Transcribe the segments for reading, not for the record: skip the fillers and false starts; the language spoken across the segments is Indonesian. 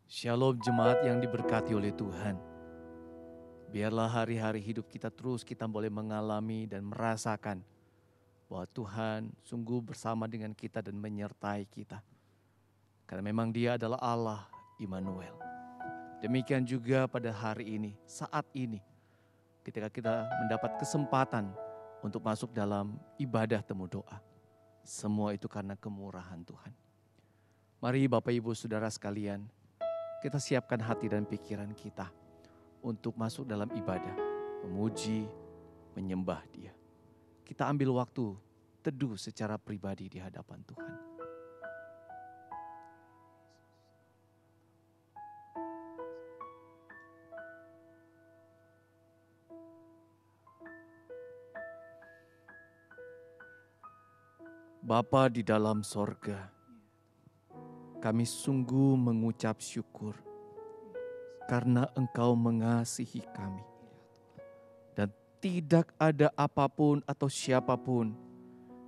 Shalom jemaat yang diberkati oleh Tuhan. Biarlah hari-hari hidup kita terus kita boleh mengalami dan merasakan bahwa Tuhan sungguh bersama dengan kita dan menyertai kita. Karena memang Dia adalah Allah Immanuel. Demikian juga pada hari ini, saat ini, ketika kita mendapat kesempatan untuk masuk dalam ibadah temu doa. Semua itu karena kemurahan Tuhan. Mari Bapak Ibu Saudara sekalian, kita siapkan hati dan pikiran kita untuk masuk dalam ibadah, memuji, menyembah Dia. Kita ambil waktu teduh secara pribadi di hadapan Tuhan. Bapa di dalam sorga, kami sungguh mengucap syukur karena Engkau mengasihi kami. Dan tidak ada apapun atau siapapun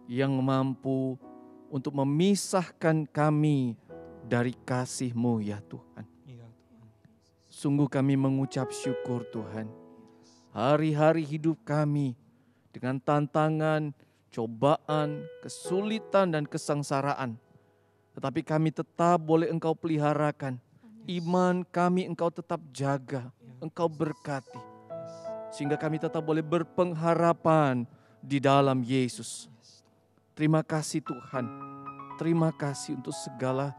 yang mampu untuk memisahkan kami dari kasih-Mu ya Tuhan. Sungguh kami mengucap syukur Tuhan. Hari-hari hidup kami dengan tantangan, cobaan, kesulitan dan kesengsaraan. Tetapi kami tetap boleh Engkau peliharakan. Iman kami Engkau tetap jaga, Engkau berkati. Sehingga kami tetap boleh berpengharapan di dalam Yesus. Terima kasih Tuhan. Terima kasih untuk segala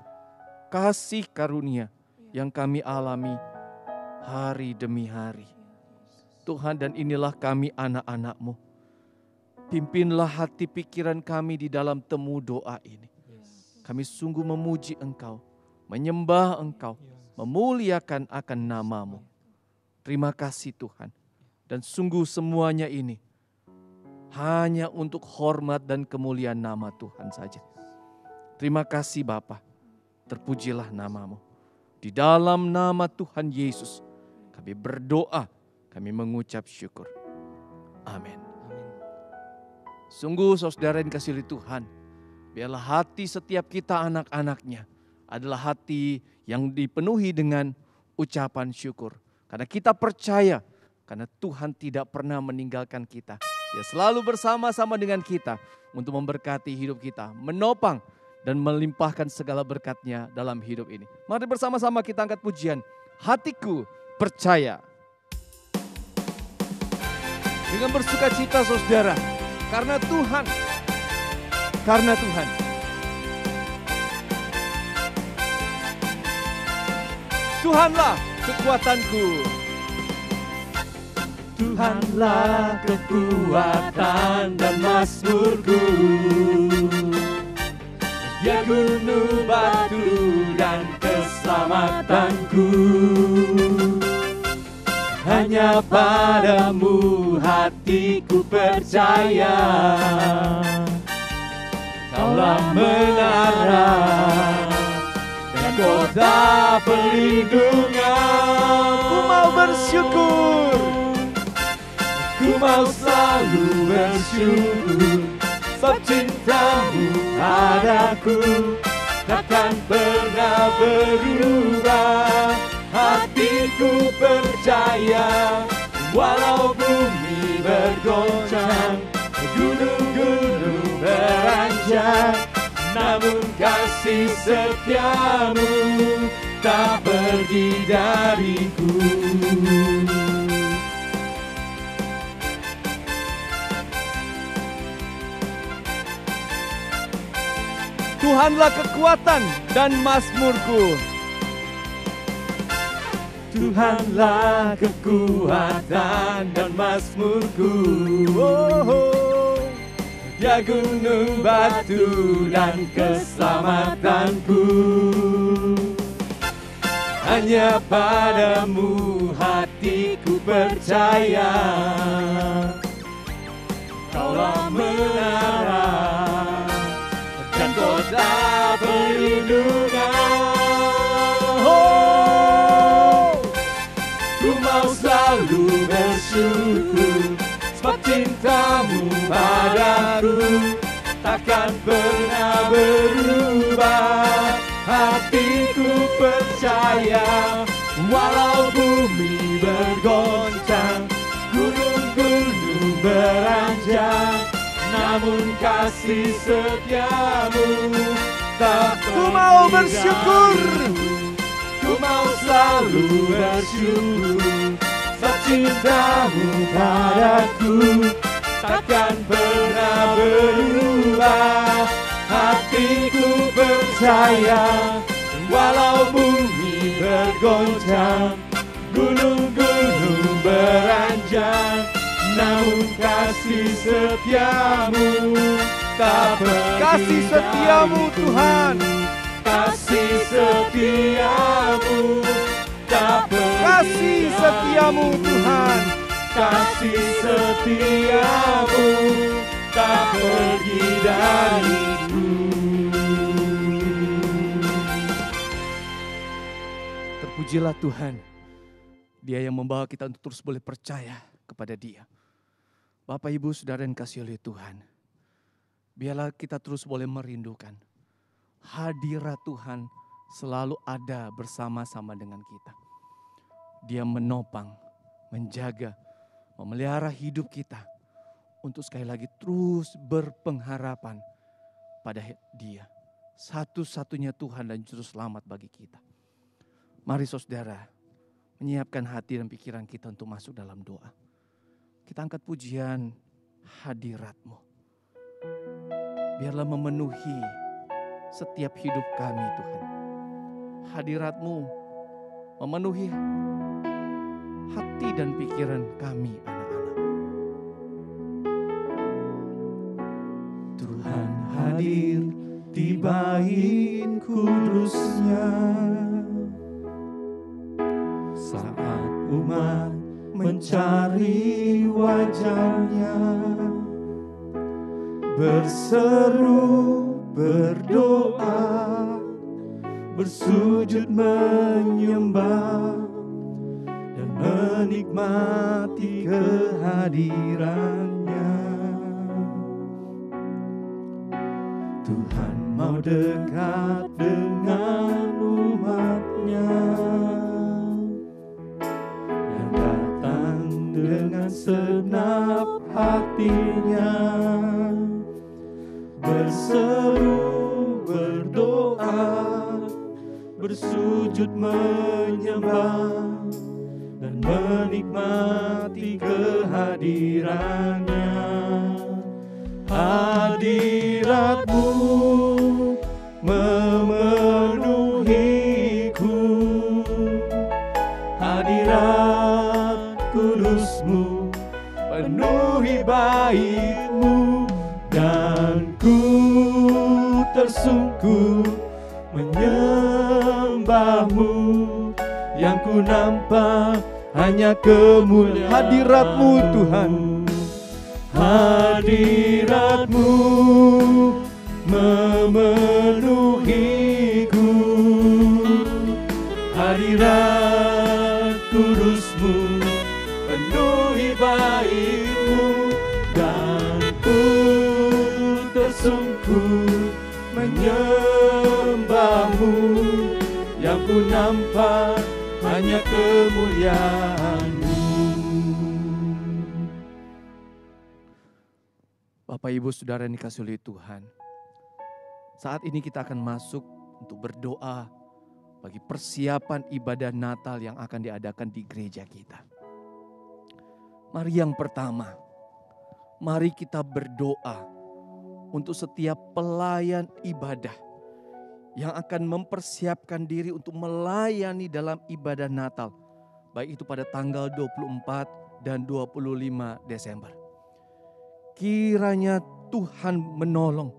kasih karunia yang kami alami hari demi hari. Tuhan, dan inilah kami anak-anak-Mu. Pimpinlah hati pikiran kami di dalam temu doa ini. Kami sungguh memuji Engkau, menyembah Engkau, memuliakan akan nama-Mu. Terima kasih Tuhan. Dan sungguh semuanya ini hanya untuk hormat dan kemuliaan nama Tuhan saja. Terima kasih Bapa. Terpujilah nama-Mu. Di dalam nama Tuhan Yesus kami berdoa, kami mengucap syukur. Amin. Sungguh saudara yang dikasihi oleh Tuhan, biarlah hati setiap kita anak-anaknya adalah hati yang dipenuhi dengan ucapan syukur. Karena kita percaya, karena Tuhan tidak pernah meninggalkan kita. Dia selalu bersama-sama dengan kita untuk memberkati hidup kita, menopang dan melimpahkan segala berkat-Nya dalam hidup ini. Mari bersama-sama kita angkat pujian, Hatiku Percaya. Dengan bersukacita saudara, karena Tuhan, Tuhanlah kekuatanku. Tuhanlah kekuatan dan mazmurku. Dia gunung batu dan keselamatanku. Hanya padamu hatiku percaya. Kaulah menara dan kota perlindungan. Ku mau bersyukur, ku mau selalu bersyukur. Sebab cintamu padaku takkan pernah berubah. Hatiku percaya, walau bumi bergoncang, gunung-gunung beranjak, namun kasih setiamu tak pergi dariku. Tuhanlah kekuatan dan mazmurku. Tuhanlah kekuatan dan mazmurku. Dia gunung batu dan keselamatanku. Hanya padamu hatiku percaya. Kaulah menara dan kota perlindungan. Ku mau selalu bersyukur, sebab cintamu padaku takkan pernah berubah. hatiku percaya, walau bumi bergoncang, gunung-gunung beranjak, namun kasih setiamu tak pergi Ku mau bersyukur. Ku mau selalu bersyukur, sebab cintamu padaku takkan pernah berubah. Hatiku percaya, walau bumi bergoncang, gunung-gunung beranjak, namun kasih setiamu tak pergi. Kasih setiamu Tuhan, Kasih setiamu tak pergi. kasih setiamu Tuhan. Kasih setiamu tak pergi dariku. Terpujilah Tuhan, Dia yang membawa kita untuk terus boleh percaya kepada Dia. Bapak, Ibu, Saudara yang kasih oleh Tuhan, biarlah kita terus boleh merindukan hadirat Tuhan selalu ada bersama-sama dengan kita. Dia menopang, menjaga, memelihara hidup kita untuk sekali lagi terus berpengharapan pada Dia. Satu-satunya Tuhan dan Juru Selamat bagi kita. Mari saudara, menyiapkan hati dan pikiran kita untuk masuk dalam doa. Kita angkat pujian hadirat-Mu. Biarlah memenuhi setiap hidup kami Tuhan. Hadirat-Mu memenuhi hati dan pikiran kami anak-anak. Tuhan hadir di bait kudusnya, saat umat mencari wajahnya, berseru, berdoa, bersujud menyembah, dan menikmati kehadirannya. Tuhan mau dekat dengan umatnya, yang datang dengan segenap hatinya, berseru, berdoa, bersujud menyembah, dan menikmati kehadirannya. Hadirat-Mu memenuhiku, hadirat kudus-Mu penuhi bait-Mu, dan ku tersungkur menyembah-Mu. Yang ku nampak hanya kemuliaan hadirat-Mu Tuhan. Hadirat-Mu memenuhiku, hadirat kudus-Mu penuhi bait-Mu, dan ku tersungkur menyembah-Mu. Yang ku nampak hanya kemuliaan-Mu. Bapak, Ibu, Saudara yang dikasihi oleh Tuhan, saat ini kita akan masuk untuk berdoa bagi persiapan ibadah Natal yang akan diadakan di gereja kita. Mari yang pertama, mari kita berdoa untuk setiap pelayan ibadah yang akan mempersiapkan diri untuk melayani dalam ibadah Natal, baik itu pada tanggal 24 dan 25 Desember. Kiranya Tuhan menolong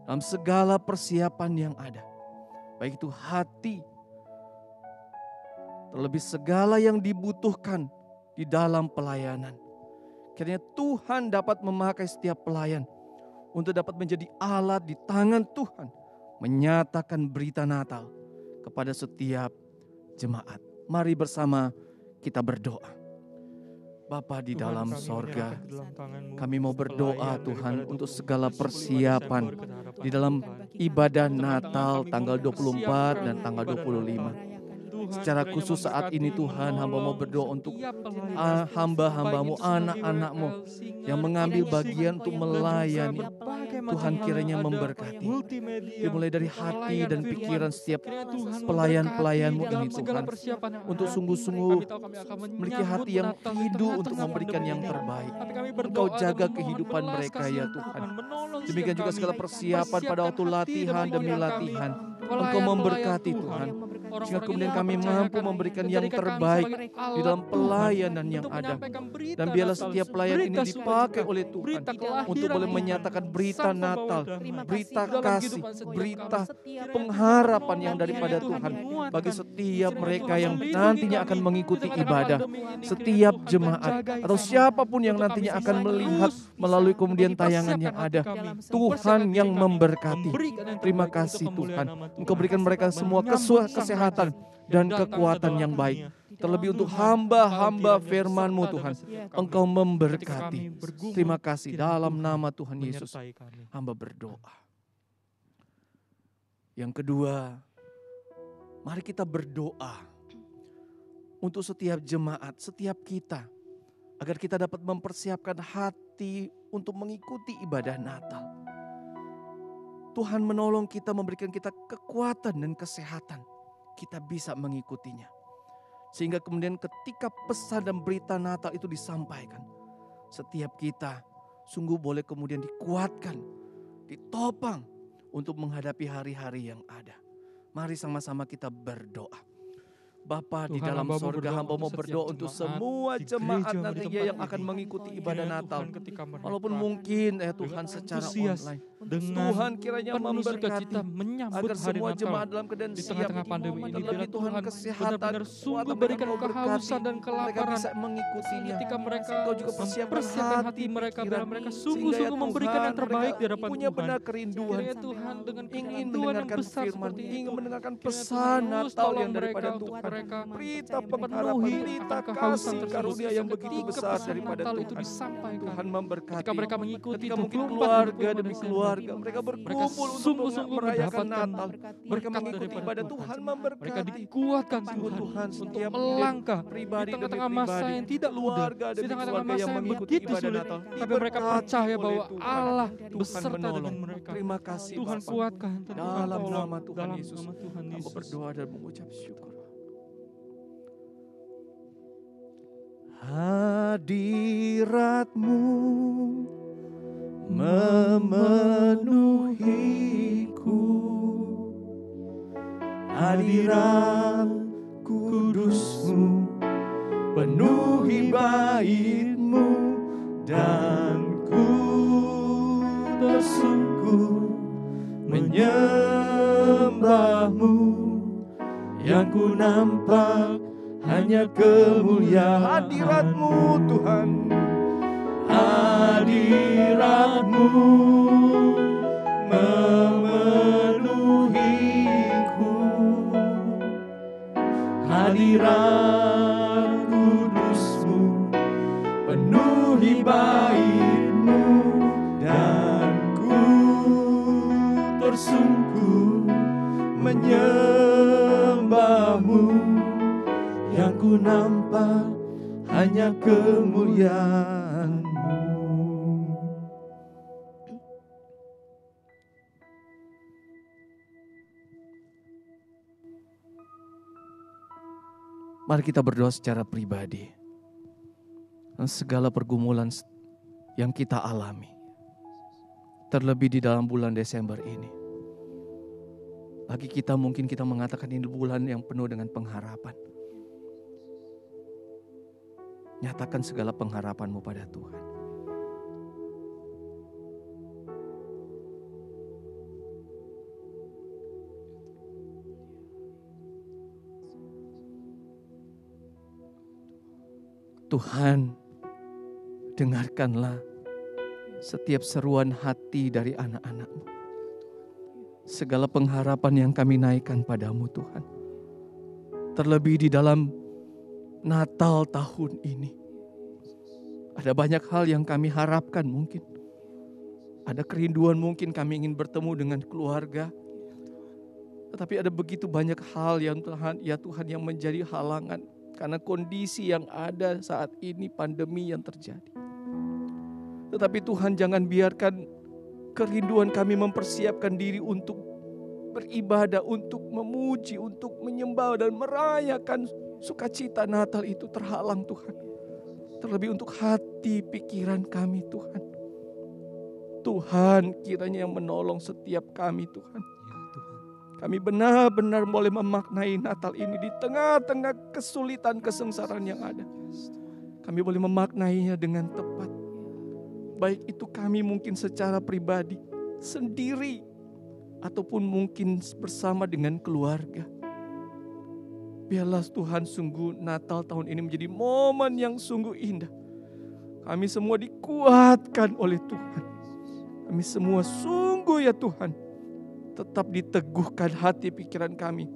dalam segala persiapan yang ada, baik itu hati, terlebih segala yang dibutuhkan di dalam pelayanan. Kiranya Tuhan dapat memakai setiap pelayan untuk dapat menjadi alat di tangan Tuhan, menyatakan berita Natal kepada setiap jemaat. Mari bersama kita berdoa. Bapa di Tuhan, dalam kami sorga, menyerahkan ke dalam tangan-Mu kami mau berdoa pelayan Tuhan daripada untuk Tuhan. segala Seluruh persiapan jemaat keluarga harapan di dalam Tuhan. ibadah Tengah-tengah Natal kami tanggal 24 mempersiapkan dan tanggal ibadah 25. Natal. Tuhan, Secara kiranya khusus saat ini memberkati, Tuhan, hamba mau menolong berdoa untuk setiap pelayan, hamba-hambamu, baik itu sebagai anak-anakmu WL, singan, yang mengambil musik, bagian untuk dan juga melayani. berbagai macam Tuhan hal kiranya yang ada, memberkati. multimedia, Dimulai dari hati pelayan dan firman. pikiran setiap Kiranya Tuhan pelayan-pelayanmu memberkati ini dalam segala Tuhan, persiapan yang untuk ada. sungguh-sungguh Kami tahu kami akan memiliki menyambut hati yang Natal di rindu untuk tengah-tengah memberikan pandemi yang ini. terbaik. Tapi kami Engkau berdoa dan jaga memohon kehidupan belas mereka ya kasihan Tuhan. menolong Demikian setiap juga kami, segala persiapan pada waktu persiapkan hati latihan dan demi pikiran latihan. kami, Engkau pelayan-pelayan memberkati Tuhan, Tuhan. orang-orang Sehingga kemudian yang kami dipercayakan, mampu memberikan yang menjadikan kami terbaik sebagai di alat dalam Tuhan pelayanan yang untuk ada. menyampaikan berita Dan biarlah Natal, setiap pelayan ini berita dipakai sukacita, oleh Tuhan berita kelahiran untuk boleh Tuhan, menyatakan berita sang pembawa Natal, damai berita dalam kasih, kehidupan setiap berita kami. Kiranya pengharapan Tuhan yang menolong, daripada kiranya Tuhan menguatkan, bagi setiap kiranya mereka Tuhan yang melindungi nantinya kami akan mengikuti di tengah-tengah ibadah. pandemi ini. Setiap Kiranya Tuhan jemaat menjagai atau kami, siapapun yang untuk nantinya kami akan semua melihat terus melalui kemudian mempersiapkan tayangan yang hati ada. kami, Tuhan mempersiapkan yang diri kami, memberkati. memberikan yang Terima terbaik untuk kasih kemuliaan Tuhan. nama Engkau Tuhan. berikan mereka semua Menyambut sang kesehatan Raja dan yang datang ke kekuatan dalam yang baik. dunia. Terlebih untuk Tuhan, hamba-hamba Engkau kiranya firman-Mu beserta Tuhan. dengan setiap kami. Engkau Ketika memberkati. kami bergumul, Terima kasih kiranya dalam Tuhan nama Tuhan Yesus. menyertai kami. Hamba berdoa. Yang kedua, mari kita berdoa untuk setiap jemaat, setiap kita, agar kita dapat mempersiapkan hati untuk mengikuti ibadah Natal. Tuhan menolong kita, memberikan kita kekuatan dan kesehatan. Kita bisa mengikutinya. Sehingga kemudian ketika pesan dan berita Natal itu disampaikan, setiap kita sungguh boleh kemudian dikuatkan, ditopang untuk menghadapi hari-hari yang ada. Mari sama-sama kita berdoa. Bapa di Tuhan, dalam hamba-Mu sorga, berdoa hamba mau untuk berdoa setiap untuk jemaat semua di jemaat gereja, di nantinya tempat yang akan ini. mengikuti ibadah Kiranya Natal. Tuhan, ketika mereka Walaupun mungkin Tuhan dengan secara antusias, online. dengan Tuhan kiranya penuh memberkati sukacita menyambut agar hari semua Natal jemaat dalam keadaan di siap. tengah-tengah pandemi ini. Terlebih Biarlah Tuhan Tuhan kesehatan, benar-benar sungguh kekuatan berikan Engkau berkati. kehausan dan Mereka kelaparan bisa mengikutinya. ketika mereka Engkau juga persiapkan mempersiapkan hati hati mereka, pikiran. biar mereka Sehingga ya sungguh-sungguh memberikan Tuhan, yang terbaik mereka di hadapan punya Tuhan. benar kerinduan. Kiranya Tuhan dengan Ingin kerinduan yang mendengarkan besar firman, seperti ingin itu, mendengarkan kiranya pesan Tuhan terus Natal tolong yang daripada mereka, untuk Tuhan. mereka Berita penuhi pengharapan, berita akan kehausan kasih tersebut. karunia yang begitu Ketika besar pesan daripada Natal itu Tuhan. disampaikan, Tuhan memberkati. ketika mereka mengikuti Ketika mungkin 24 keluarga 25 demi Desember, keluarga mereka berkumpul untuk sungguh-sungguh merayakan mendapatkan Natal. Mereka berkat mengikuti daripada ibadah Tuhan. Tuhan Mereka memberkati. dikuatkan Sungguh Tuhan Tuhan untuk setiap melangkah pribadi di demi tengah-tengah masa pribadi, yang tidak mudah, keluarga di demi tengah-tengah keluarga masa yang yang mengikuti begitu ibadah sulit. Natal. Tapi mereka Diberkati percaya oleh bahwa Tuhan. Allah Tuhan beserta menolong. dengan mereka. Terima kasih Tuhan Bapa. kuatkan dan Tuhan Dalam tolong nama Tuhan dalam Yesus. nama Tuhan Hamba Yesus. berdoa dan mengucap syukur. Hadirat-Mu memenuhiku, hadirat kudus-Mu penuhi bait-Mu, dan ku tersungkur menyembah-Mu. Yang ku nampak hanya kemuliaan hadirat-Mu Tuhan. Hadirat-Mu memenuhiku, hadirat kudus-Mu penuhi bait-Mu, dan ku tersungkur menyembah-Mu. Yang ku nampak hanya kemuliaan-Mu. Mari kita berdoa secara pribadi. Segala pergumulan yang kita alami, terlebih di dalam bulan Desember ini. Bagi kita mungkin kita mengatakan ini bulan yang penuh dengan pengharapan. Nyatakan segala pengharapan-Mu pada Tuhan. Tuhan, dengarkanlah setiap seruan hati dari anak-anak-Mu. Segala pengharapan yang kami naikkan pada-Mu Tuhan. Terlebih di dalam Natal tahun ini. Ada banyak hal yang kami harapkan mungkin. Ada kerinduan mungkin kami ingin bertemu dengan keluarga. Tetapi ada begitu banyak hal yang Tuhan yang menjadi halangan. Karena kondisi yang ada saat ini, pandemi yang terjadi. Tetapi Tuhan, jangan biarkan kerinduan kami mempersiapkan diri untuk beribadah, untuk memuji, untuk menyembah dan merayakan sukacita Natal itu terhalang Tuhan. Terlebih untuk hati pikiran kami Tuhan. Tuhan kiranya yang menolong setiap kami Tuhan. Kami benar-benar boleh memaknai Natal ini di tengah-tengah kesulitan kesengsaraan yang ada. Kami boleh memaknainya dengan tepat. Baik itu kami mungkin secara pribadi, sendiri, ataupun mungkin bersama dengan keluarga. Biarlah Tuhan sungguh Natal tahun ini menjadi momen yang sungguh indah. Kami semua dikuatkan oleh Tuhan. Kami semua sungguh ya Tuhan, tetap diteguhkan hati pikiran kami.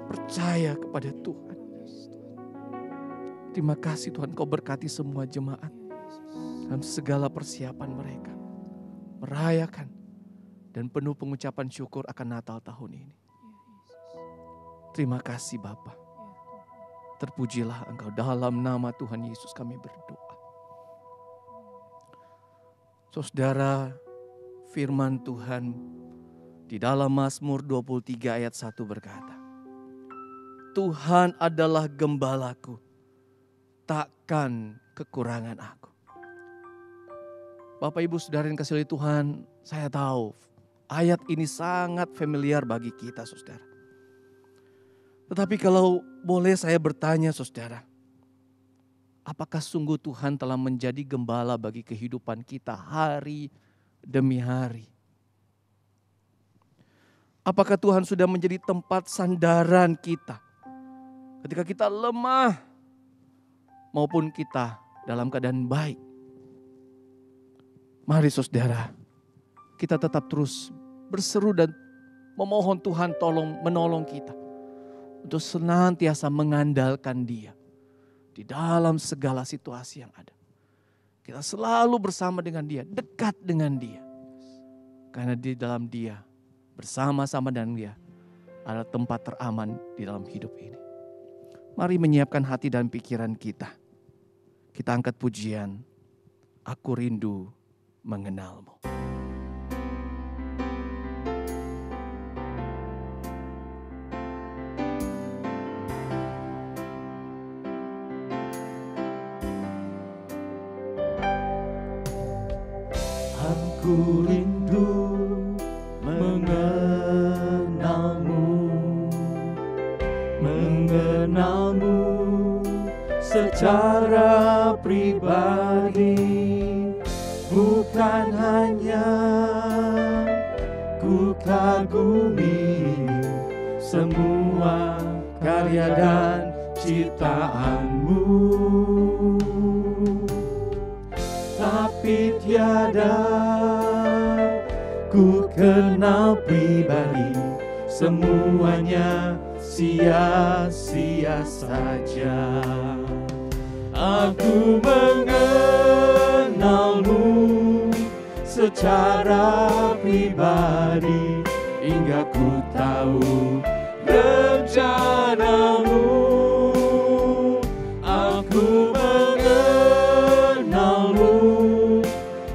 Percaya kepada Tuhan. Terima kasih Tuhan, Kau berkati semua jemaat dalam segala persiapan mereka. Merayakan dan penuh pengucapan syukur akan Natal tahun ini. Terima kasih Bapa. Terpujilah Engkau, dalam nama Tuhan Yesus kami berdoa. Saudara, firman Tuhan di dalam Mazmur 23 ayat 1 berkata, Tuhan adalah gembalaku, takkan kekurangan aku. Bapak Ibu Saudara yang kasih Tuhan, saya tahu ayat ini sangat familiar bagi kita saudara. Tetapi kalau boleh saya bertanya saudara, apakah sungguh Tuhan telah menjadi gembala bagi kehidupan kita hari demi hari? Apakah Tuhan sudah menjadi tempat sandaran kita ketika kita lemah maupun kita dalam keadaan baik? Mari saudara, kita tetap terus berseru dan memohon Tuhan menolong kita untuk senantiasa mengandalkan Dia di dalam segala situasi yang ada. Kita selalu bersama dengan Dia, dekat dengan Dia. Karena di dalam Dia, bersama-sama dengan Dia, adalah tempat teraman di dalam hidup ini. Mari menyiapkan hati dan pikiran kita. Kita angkat pujian, Aku Rindu Mengenalmu. Aku rindu mengenalmu secara pribadi, bukan hanya ku kagumi semua karya dan ciptaanmu, tapi tiada ku kenal pribadi, semuanya sia-sia saja. Aku mengenalmu secara pribadi, hingga ku tahu rencanamu. Aku mengenalmu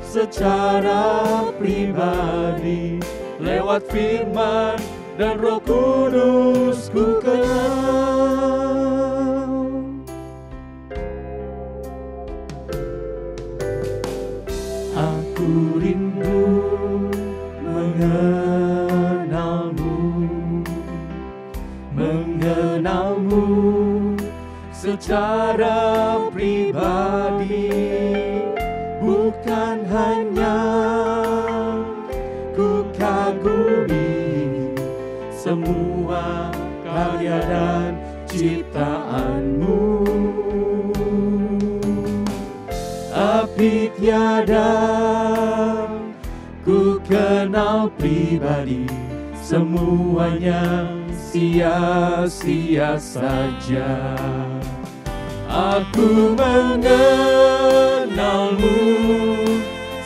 secara pribadi, lewat firman dan Roh Kudus ku kenal. Aku rindu mengenalmu secara pribadi, bukan hanya ku kagumi semua karya dan ciptaanmu, tapi tiada ku kenal pribadi, semuanya sia-sia saja. Aku mengenalmu mengenalmu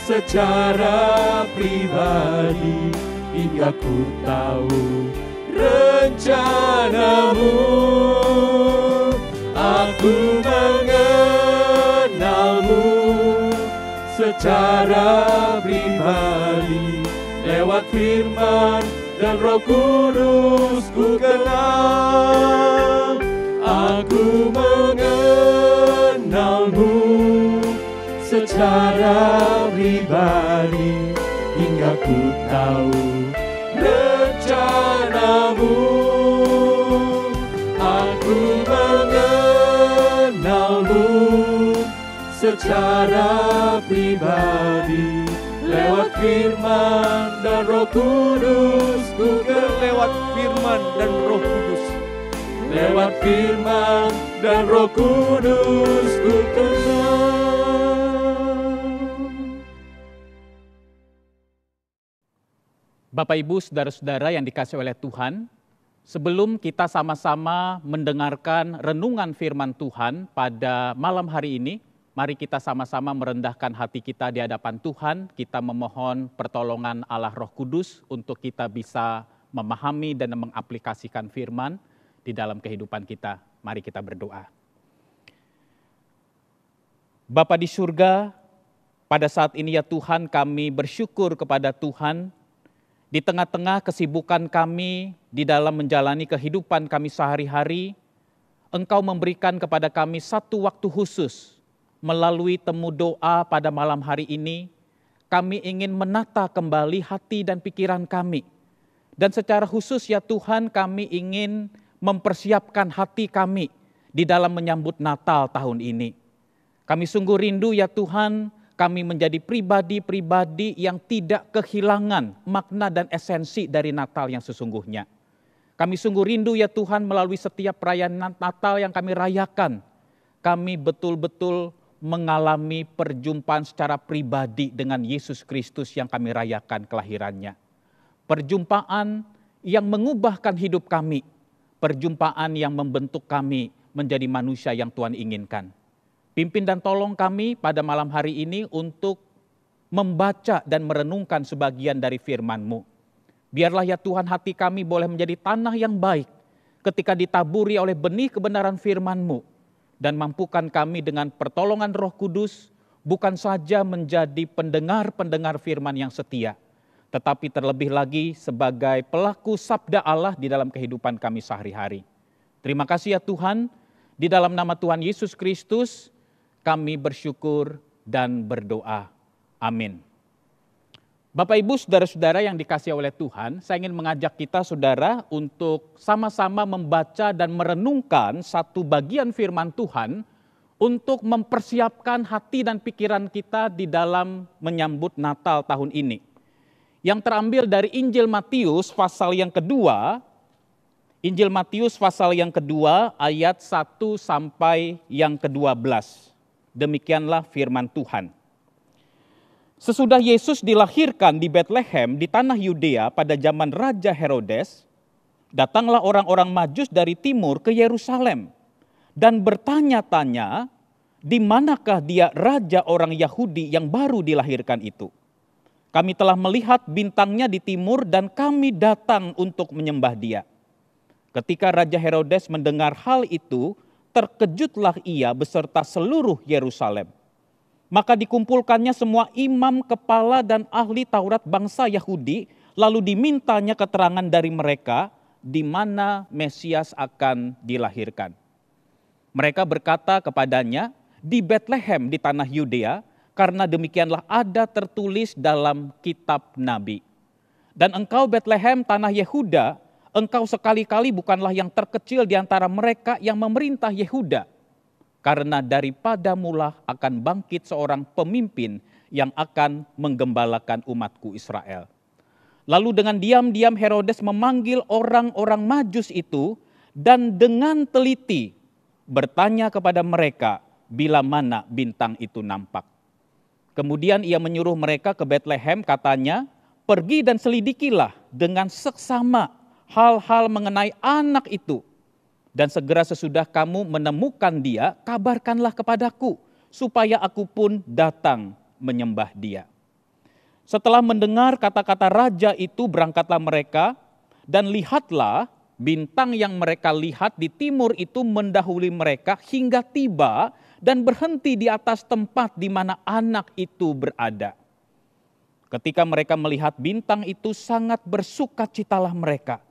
secara pribadi, hingga ku tahu rencanamu. Aku mengenalmu secara pribadi, lewat firman dan Roh Kudus ku kenal. Aku mengenalmu secara pribadi, hingga ku tahu rencanamu. Aku mengenalmu secara pribadi, lewat firman dan Roh Kudus ku kenal. Lewat firman dan Roh Kudus. Lewat firman dan Roh Kudus ku kenal. Bapak Ibu, saudara-saudara yang dikasihi oleh Tuhan, sebelum kita sama-sama mendengarkan renungan firman Tuhan pada malam hari ini, mari kita sama-sama merendahkan hati kita di hadapan Tuhan. Kita memohon pertolongan Allah Roh Kudus untuk kita bisa memahami dan mengaplikasikan firman di dalam kehidupan kita. Mari kita berdoa. Bapa di surga, pada saat ini ya Tuhan, kami bersyukur kepada Tuhan di tengah-tengah kesibukan kami di dalam menjalani kehidupan kami sehari-hari. Engkau memberikan kepada kami satu waktu khusus melalui temu doa pada malam hari ini. Kami ingin menata kembali hati dan pikiran kami. Dan secara khusus ya Tuhan, kami ingin mempersiapkan hati kami di dalam menyambut Natal tahun ini. Kami sungguh rindu ya Tuhan, kami menjadi pribadi-pribadi yang tidak kehilangan makna dan esensi dari Natal yang sesungguhnya. Kami sungguh rindu ya Tuhan, melalui setiap perayaan Natal yang kami rayakan, kami betul-betul mengalami perjumpaan secara pribadi dengan Yesus Kristus yang kami rayakan kelahirannya. Perjumpaan yang mengubahkan hidup kami, perjumpaan yang membentuk kami menjadi manusia yang Tuhan inginkan. Pimpin dan tolong kami pada malam hari ini untuk membaca dan merenungkan sebagian dari firman-Mu. Biarlah ya Tuhan, hati kami boleh menjadi tanah yang baik ketika ditaburi oleh benih kebenaran firman-Mu. Dan mampukan kami dengan pertolongan Roh Kudus bukan saja menjadi pendengar-pendengar firman yang setia, tetapi terlebih lagi sebagai pelaku sabda Allah di dalam kehidupan kami sehari-hari. Terima kasih ya Tuhan, di dalam nama Tuhan Yesus Kristus kami bersyukur dan berdoa. Amin. Bapak Ibu, saudara-saudara yang dikasihi oleh Tuhan, saya ingin mengajak kita saudara untuk sama-sama membaca dan merenungkan satu bagian firman Tuhan untuk mempersiapkan hati dan pikiran kita di dalam menyambut Natal tahun ini. Yang terambil dari Injil Matius pasal yang kedua, Injil Matius pasal yang kedua ayat 1 sampai yang ke-12. Demikianlah firman Tuhan. Sesudah Yesus dilahirkan di Betlehem di tanah Yudea pada zaman Raja Herodes, datanglah orang-orang Majus dari timur ke Yerusalem dan bertanya-tanya, di manakah dia raja orang Yahudi yang baru dilahirkan itu? Kami telah melihat bintangnya di timur dan kami datang untuk menyembah dia. Ketika Raja Herodes mendengar hal itu, terkejutlah ia beserta seluruh Yerusalem. Maka dikumpulkannya semua imam, kepala, dan ahli Taurat bangsa Yahudi, lalu dimintanya keterangan dari mereka di mana Mesias akan dilahirkan. Mereka berkata kepadanya, di Betlehem di tanah Yudea, karena demikianlah ada tertulis dalam kitab Nabi. Dan engkau Betlehem tanah Yehuda, engkau sekali-kali bukanlah yang terkecil di antara mereka yang memerintah Yehuda. Karena daripadamulah akan bangkit seorang pemimpin yang akan menggembalakan umatku Israel. Lalu dengan diam-diam Herodes memanggil orang-orang Majus itu dan dengan teliti bertanya kepada mereka bila mana bintang itu nampak. Kemudian ia menyuruh mereka ke Betlehem, katanya, pergi dan selidikilah dengan seksama hal-hal mengenai anak itu. Dan segera sesudah kamu menemukan dia, kabarkanlah kepadaku, supaya aku pun datang menyembah Dia. Setelah mendengar kata-kata raja itu, berangkatlah mereka, dan lihatlah bintang yang mereka lihat di timur itu mendahului mereka hingga tiba dan berhenti di atas tempat di mana anak itu berada. Ketika mereka melihat bintang itu, sangat bersukacitalah mereka.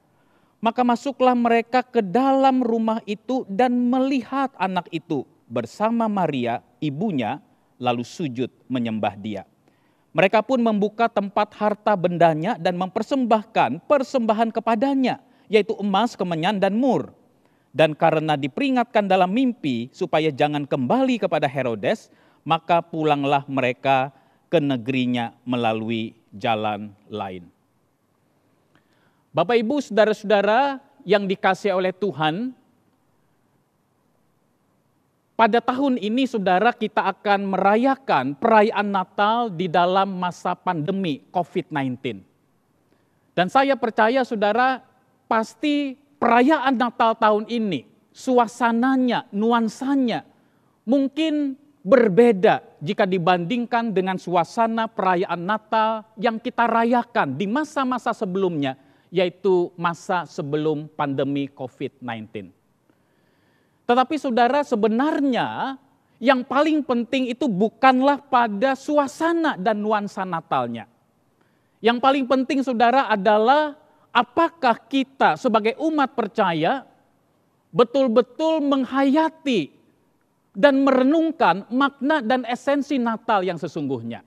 Maka masuklah mereka ke dalam rumah itu dan melihat anak itu bersama Maria, ibunya, lalu sujud menyembah Dia. Mereka pun membuka tempat harta bendanya dan mempersembahkan persembahan kepadanya, yaitu emas, kemenyan, dan mur. Dan karena diperingatkan dalam mimpi supaya jangan kembali kepada Herodes, maka pulanglah mereka ke negerinya melalui jalan lain. Bapak, Ibu, saudara-saudara yang dikasihi oleh Tuhan, pada tahun ini saudara kita akan merayakan perayaan Natal di dalam masa pandemi COVID-19. Dan saya percaya saudara pasti perayaan Natal tahun ini, suasananya, nuansanya mungkin berbeda jika dibandingkan dengan suasana perayaan Natal yang kita rayakan di masa-masa sebelumnya, yaitu masa sebelum pandemi COVID-19. Tetapi saudara, sebenarnya yang paling penting itu bukanlah pada suasana dan nuansa Natalnya. Yang paling penting saudara adalah apakah kita sebagai umat percaya betul-betul menghayati dan merenungkan makna dan esensi Natal yang sesungguhnya.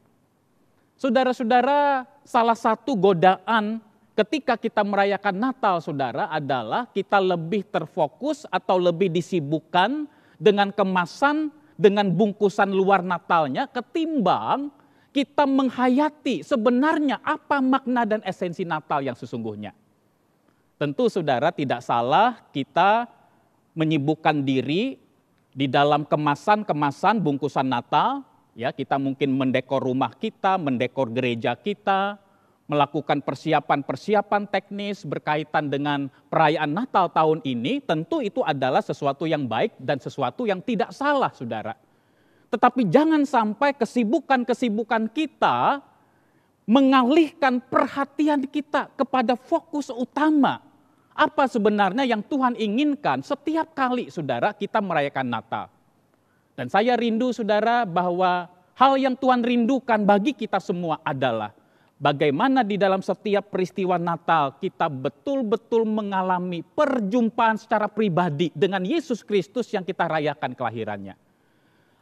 Saudara-saudara, salah satu godaan ketika kita merayakan Natal saudara adalah kita lebih terfokus atau lebih disibukkan dengan kemasan, dengan bungkusan luar Natalnya ketimbang kita menghayati sebenarnya apa makna dan esensi Natal yang sesungguhnya. Tentu saudara tidak salah kita menyibukkan diri di dalam kemasan-kemasan bungkusan Natal, ya kita mungkin mendekor rumah kita, mendekor gereja kita, melakukan persiapan-persiapan teknis berkaitan dengan perayaan Natal tahun ini, tentu itu adalah sesuatu yang baik dan sesuatu yang tidak salah, saudara. Tetapi jangan sampai kesibukan-kesibukan kita mengalihkan perhatian kita kepada fokus utama. Apa sebenarnya yang Tuhan inginkan setiap kali, saudara, kita merayakan Natal. Dan saya rindu, saudara, bahwa hal yang Tuhan rindukan bagi kita semua adalah bagaimana di dalam setiap peristiwa Natal kita betul-betul mengalami perjumpaan secara pribadi dengan Yesus Kristus yang kita rayakan kelahirannya.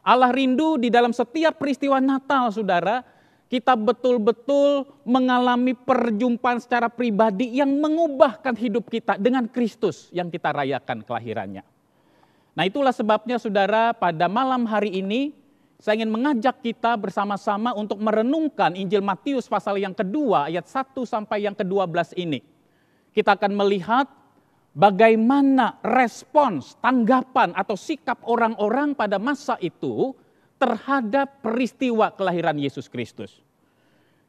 Allah rindu di dalam setiap peristiwa Natal, saudara, kita betul-betul mengalami perjumpaan secara pribadi yang mengubahkan hidup kita dengan Kristus yang kita rayakan kelahirannya. Nah, itulah sebabnya saudara, pada malam hari ini saya ingin mengajak kita bersama-sama untuk merenungkan Injil Matius pasal yang kedua ayat 1 sampai yang ke-12 ini. Kita akan melihat bagaimana respons, tanggapan atau sikap orang-orang pada masa itu terhadap peristiwa kelahiran Yesus Kristus.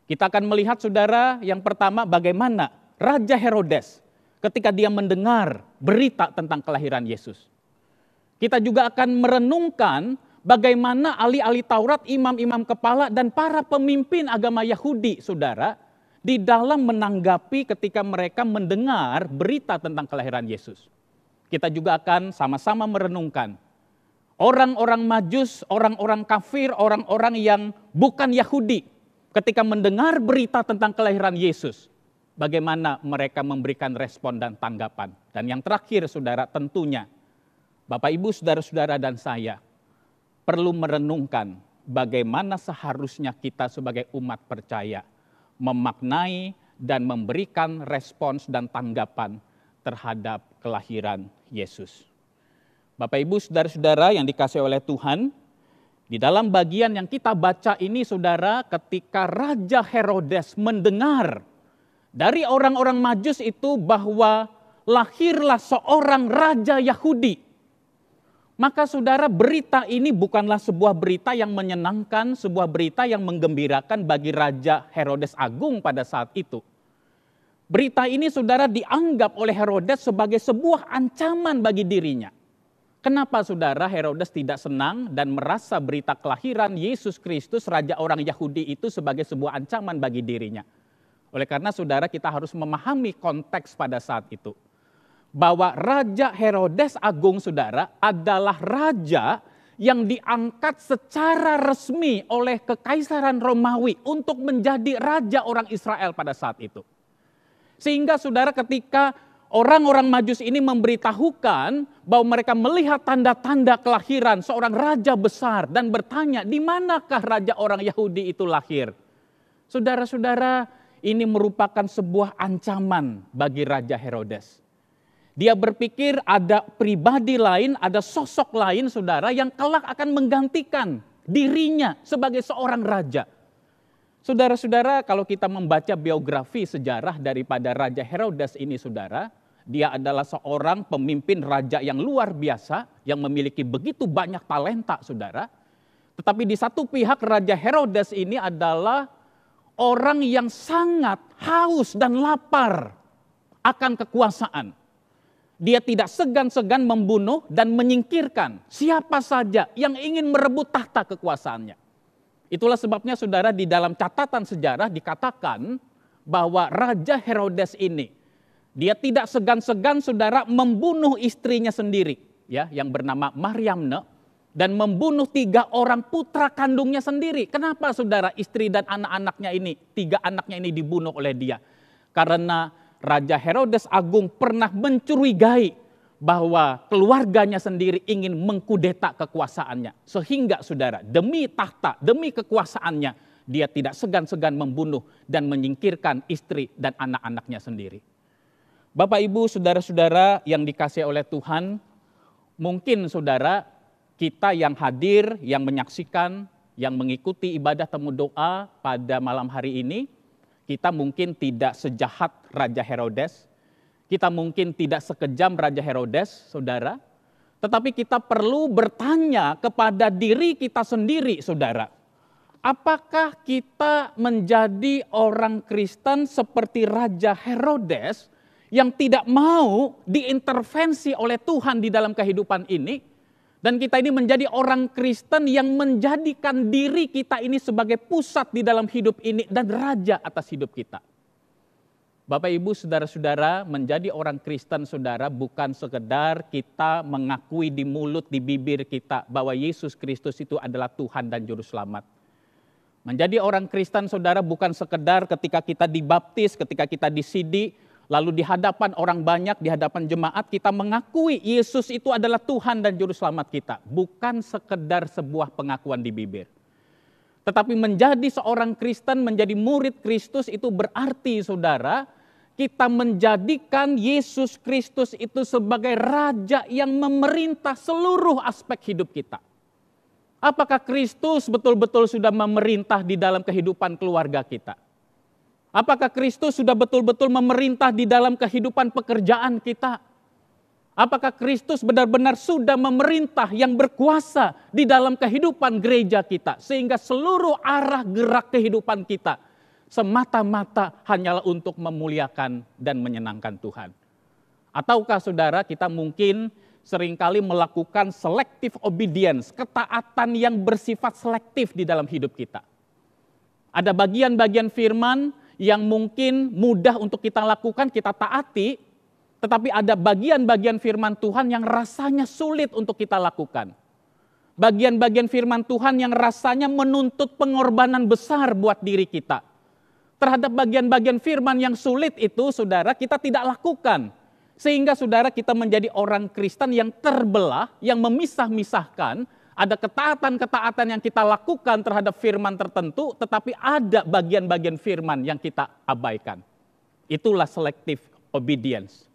Kita akan melihat saudara yang pertama bagaimana Raja Herodes ketika dia mendengar berita tentang kelahiran Yesus. Kita juga akan merenungkan bagaimana ahli-ahli Taurat, imam-imam kepala, dan para pemimpin agama Yahudi, saudara, di dalam menanggapi ketika mereka mendengar berita tentang kelahiran Yesus. Kita juga akan sama-sama merenungkan orang-orang Majus, orang-orang kafir, orang-orang yang bukan Yahudi, ketika mendengar berita tentang kelahiran Yesus, bagaimana mereka memberikan respon dan tanggapan. Dan yang terakhir, saudara, tentunya Bapak, Ibu, saudara-saudara, dan saya perlu merenungkan bagaimana seharusnya kita sebagai umat percaya memaknai dan memberikan respons dan tanggapan terhadap kelahiran Yesus. Bapak, Ibu, saudara-saudara yang dikasihi oleh Tuhan, di dalam bagian yang kita baca ini, saudara, ketika Raja Herodes mendengar dari orang-orang Majus itu bahwa lahirlah seorang Raja Yahudi, maka saudara, berita ini bukanlah sebuah berita yang menyenangkan, sebuah berita yang menggembirakan bagi Raja Herodes Agung pada saat itu. Berita ini saudara dianggap oleh Herodes sebagai sebuah ancaman bagi dirinya. Kenapa saudara Herodes tidak senang dan merasa berita kelahiran Yesus Kristus, Raja orang Yahudi itu sebagai sebuah ancaman bagi dirinya? Oleh karena saudara kita harus memahami konteks pada saat itu. Bahwa Raja Herodes Agung saudara adalah raja yang diangkat secara resmi oleh Kekaisaran Romawi untuk menjadi raja orang Israel pada saat itu. Sehingga saudara ketika orang-orang Majus ini memberitahukan bahwa mereka melihat tanda-tanda kelahiran seorang raja besar dan bertanya, di manakah raja orang Yahudi itu lahir? Saudara-saudara, ini merupakan sebuah ancaman bagi Raja Herodes. Dia berpikir ada pribadi lain, ada sosok lain saudara yang kelak akan menggantikan dirinya sebagai seorang raja. Saudara-saudara, kalau kita membaca biografi sejarah daripada Raja Herodes ini saudara, dia adalah seorang pemimpin raja yang luar biasa, yang memiliki begitu banyak talenta saudara. Tetapi di satu pihak Raja Herodes ini adalah orang yang sangat haus dan lapar akan kekuasaan. Dia tidak segan-segan membunuh dan menyingkirkan siapa saja yang ingin merebut tahta kekuasaannya. Itulah sebabnya saudara di dalam catatan sejarah dikatakan bahwa Raja Herodes ini dia tidak segan-segan saudara membunuh istrinya sendiri ya yang bernama Mariamne dan membunuh 3 orang putra kandungnya sendiri. Kenapa saudara istri dan anak-anaknya ini 3 anaknya ini dibunuh oleh dia? Karena Raja Herodes Agung pernah mencurigai bahwa keluarganya sendiri ingin mengkudeta kekuasaannya. Sehingga saudara, demi tahta, demi kekuasaannya, dia tidak segan-segan membunuh dan menyingkirkan istri dan anak-anaknya sendiri. Bapak, Ibu, saudara-saudara yang dikasihi oleh Tuhan, mungkin saudara, kita yang hadir, yang menyaksikan, yang mengikuti ibadah temu doa pada malam hari ini, kita mungkin tidak sejahat Raja Herodes, kita mungkin tidak sekejam Raja Herodes, saudara. Tetapi kita perlu bertanya kepada diri kita sendiri, saudara. Apakah kita menjadi orang Kristen seperti Raja Herodes yang tidak mau diintervensi oleh Tuhan di dalam kehidupan ini? Dan kita ini menjadi orang Kristen yang menjadikan diri kita ini sebagai pusat di dalam hidup ini dan raja atas hidup kita. Bapak, Ibu, saudara-saudara, menjadi orang Kristen saudara bukan sekedar kita mengakui di mulut, di bibir kita bahwa Yesus Kristus itu adalah Tuhan dan Juru Selamat. Menjadi orang Kristen saudara bukan sekedar ketika kita dibaptis, ketika kita disidi, lalu di hadapan orang banyak, di hadapan jemaat kita mengakui Yesus itu adalah Tuhan dan Juru Selamat kita. Bukan sekedar sebuah pengakuan di bibir. Tetapi menjadi seorang Kristen, menjadi murid Kristus itu berarti saudara, kita menjadikan Yesus Kristus itu sebagai Raja yang memerintah seluruh aspek hidup kita. Apakah Kristus betul-betul sudah memerintah di dalam kehidupan keluarga kita? Apakah Kristus sudah betul-betul memerintah di dalam kehidupan pekerjaan kita? Apakah Kristus benar-benar sudah memerintah yang berkuasa di dalam kehidupan gereja kita? Sehingga seluruh arah gerak kehidupan kita semata-mata hanyalah untuk memuliakan dan menyenangkan Tuhan. Ataukah saudara kita mungkin seringkali melakukan selective obedience, ketaatan yang bersifat selektif di dalam hidup kita. Ada bagian-bagian firman yang mungkin mudah untuk kita lakukan, kita taati, tetapi ada bagian-bagian firman Tuhan yang rasanya sulit untuk kita lakukan. Bagian-bagian firman Tuhan yang rasanya menuntut pengorbanan besar buat diri kita. Terhadap bagian-bagian firman yang sulit itu, saudara, kita tidak lakukan. Sehingga saudara kita menjadi orang Kristen yang terbelah, yang memisah-misahkan. Ada ketaatan-ketaatan yang kita lakukan terhadap firman tertentu, tetapi ada bagian-bagian firman yang kita abaikan. Itulah selective obedience.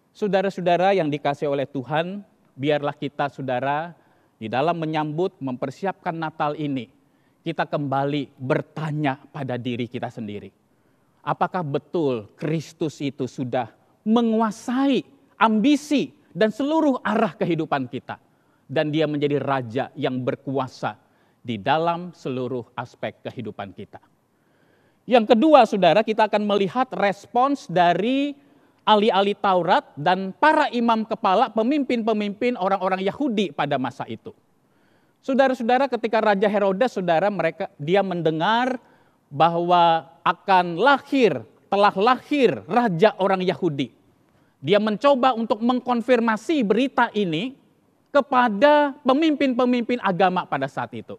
Saudara-saudara yang dikasihi oleh Tuhan, biarlah kita saudara di dalam menyambut, mempersiapkan Natal ini, kita kembali bertanya pada diri kita sendiri. Apakah betul Kristus itu sudah menguasai ambisi dan seluruh arah kehidupan kita? Dan dia menjadi raja yang berkuasa di dalam seluruh aspek kehidupan kita. Yang kedua saudara, kita akan melihat respons dari ahli-ahli Taurat dan para imam kepala, pemimpin-pemimpin orang-orang Yahudi pada masa itu. Saudara-saudara, ketika Raja Herodes, dia mendengar bahwa telah lahir raja orang Yahudi. Dia mencoba untuk mengkonfirmasi berita ini kepada pemimpin-pemimpin agama pada saat itu.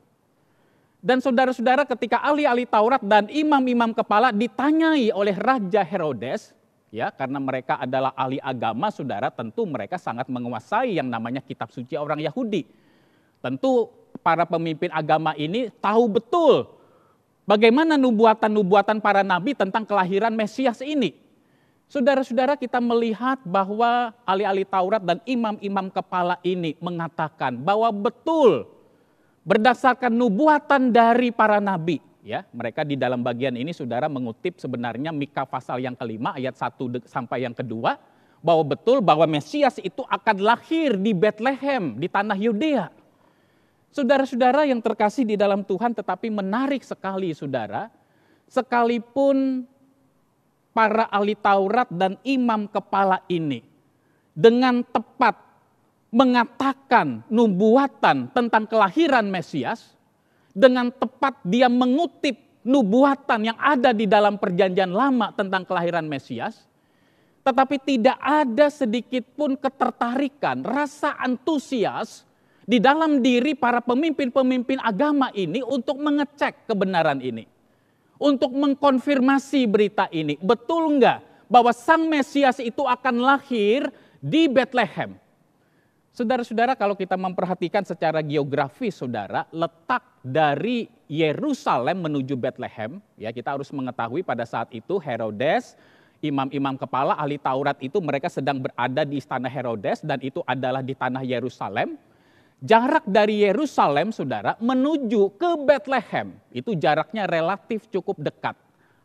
Dan saudara-saudara, ketika ahli-ahli Taurat dan imam-imam kepala ditanyai oleh Raja Herodes, ya, karena mereka adalah ahli agama, saudara, tentu mereka sangat menguasai yang namanya kitab suci orang Yahudi. Tentu para pemimpin agama ini tahu betul bagaimana nubuatan-nubuatan para nabi tentang kelahiran Mesias ini. Saudara-saudara, kita melihat bahwa ahli-ahli Taurat dan imam-imam kepala ini mengatakan bahwa betul berdasarkan nubuatan dari para nabi. Ya, mereka di dalam bagian ini saudara mengutip sebenarnya Mika pasal yang kelima ayat 1 sampai yang kedua, bahwa betul bahwa Mesias itu akan lahir di Bethlehem di tanah Yudea. Saudara-saudara yang terkasih di dalam Tuhan, tetapi menarik sekali saudara, sekalipun para ahli Taurat dan imam kepala ini dengan tepat mengatakan nubuatan tentang kelahiran Mesias, dengan tepat dia mengutip nubuatan yang ada di dalam perjanjian lama tentang kelahiran Mesias, tetapi tidak ada sedikit pun ketertarikan, rasa antusias di dalam diri para pemimpin-pemimpin agama ini untuk mengecek kebenaran ini. Untuk mengkonfirmasi berita ini. Betul enggak bahwa Sang Mesias itu akan lahir di Bethlehem? Saudara-saudara, kalau kita memperhatikan secara geografis, saudara, letak dari Yerusalem menuju Bethlehem, ya, kita harus mengetahui pada saat itu Herodes, imam-imam kepala ahli Taurat itu mereka sedang berada di istana Herodes dan itu adalah di tanah Yerusalem. Jarak dari Yerusalem, saudara, menuju ke Bethlehem, itu jaraknya relatif cukup dekat.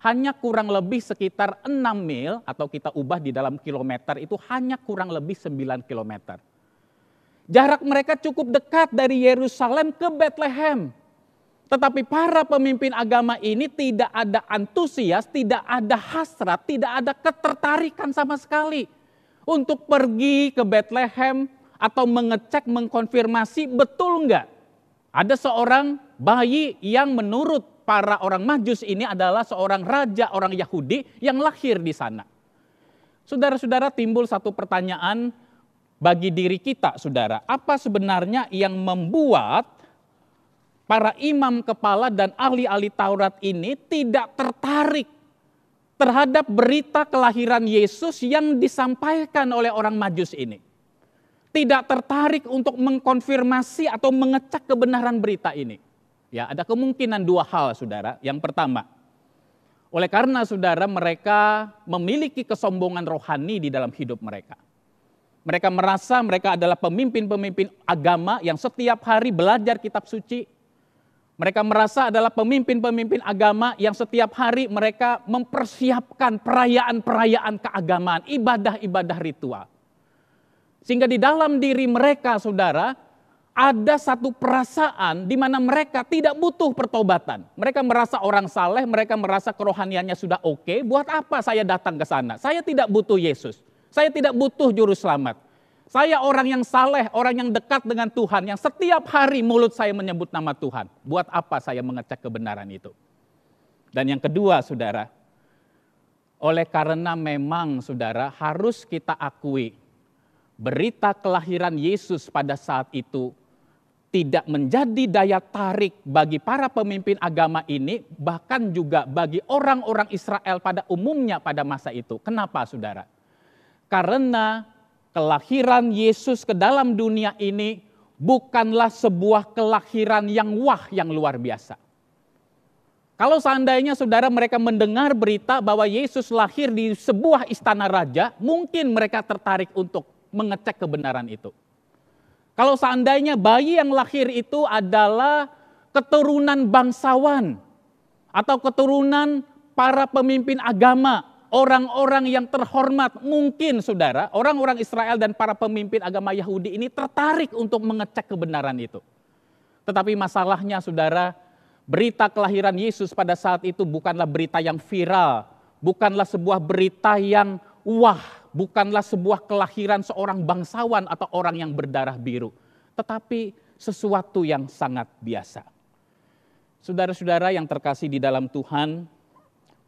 Hanya kurang lebih sekitar 6 mil, atau kita ubah di dalam kilometer, itu hanya kurang lebih 9 kilometer. Jarak mereka cukup dekat dari Yerusalem ke Bethlehem. Tetapi para pemimpin agama ini tidak ada antusias, tidak ada hasrat, tidak ada ketertarikan sama sekali untuk pergi ke Bethlehem, atau mengecek, mengkonfirmasi betul enggak ada seorang bayi yang menurut para orang Majus ini adalah seorang raja orang Yahudi yang lahir di sana. Saudara-saudara, timbul satu pertanyaan bagi diri kita, saudara. Apa sebenarnya yang membuat para imam kepala dan ahli-ahli Taurat ini tidak tertarik terhadap berita kelahiran Yesus yang disampaikan oleh orang Majus ini? Tidak tertarik untuk mengkonfirmasi atau mengecek kebenaran berita ini. Ya, ada kemungkinan dua hal, saudara. Yang pertama, oleh karena saudara mereka memiliki kesombongan rohani di dalam hidup mereka. Mereka merasa mereka adalah pemimpin-pemimpin agama yang setiap hari belajar kitab suci. Mereka merasa adalah pemimpin-pemimpin agama yang setiap hari mereka mempersiapkan perayaan-perayaan keagamaan, ibadah-ibadah ritual. Sehingga di dalam diri mereka, saudara, ada satu perasaan di mana mereka tidak butuh pertobatan. Mereka merasa orang saleh, mereka merasa kerohaniannya sudah oke. Buat apa saya datang ke sana? Saya tidak butuh Yesus. Saya tidak butuh juru selamat. Saya orang yang saleh, orang yang dekat dengan Tuhan, yang setiap hari mulut saya menyebut nama Tuhan. Buat apa saya mengecek kebenaran itu? Dan yang kedua, saudara, oleh karena memang, saudara, harus kita akui, berita kelahiran Yesus pada saat itu tidak menjadi daya tarik bagi para pemimpin agama ini, bahkan juga bagi orang-orang Israel pada umumnya pada masa itu. Kenapa, saudara? Karena kelahiran Yesus ke dalam dunia ini bukanlah sebuah kelahiran yang yang luar biasa. Kalau seandainya saudara mereka mendengar berita bahwa Yesus lahir di sebuah istana raja, mungkin mereka tertarik untuk mengecek kebenaran itu. Kalau seandainya bayi yang lahir itu adalah keturunan bangsawan atau keturunan para pemimpin agama, orang-orang yang terhormat, mungkin saudara, orang-orang Israel dan para pemimpin agama Yahudi ini tertarik untuk mengecek kebenaran itu. Tetapi masalahnya, saudara, berita kelahiran Yesus pada saat itu bukanlah berita yang viral, bukanlah sebuah berita yang bukanlah sebuah kelahiran seorang bangsawan atau orang yang berdarah biru, tetapi sesuatu yang sangat biasa. Saudara-saudara yang terkasih di dalam Tuhan,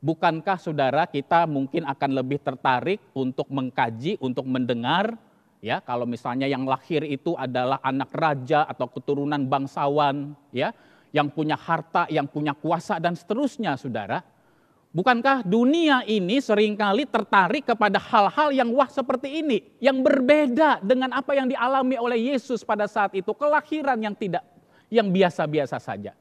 bukankah saudara kita mungkin akan lebih tertarik untuk mengkaji, untuk mendengar, ya, kalau misalnya yang lahir itu adalah anak raja atau keturunan bangsawan, ya, yang punya harta, yang punya kuasa dan seterusnya, saudara. Bukankah dunia ini seringkali tertarik kepada hal-hal yang wah seperti ini, yang berbeda dengan apa yang dialami oleh Yesus pada saat itu, kelahiran yang biasa-biasa saja.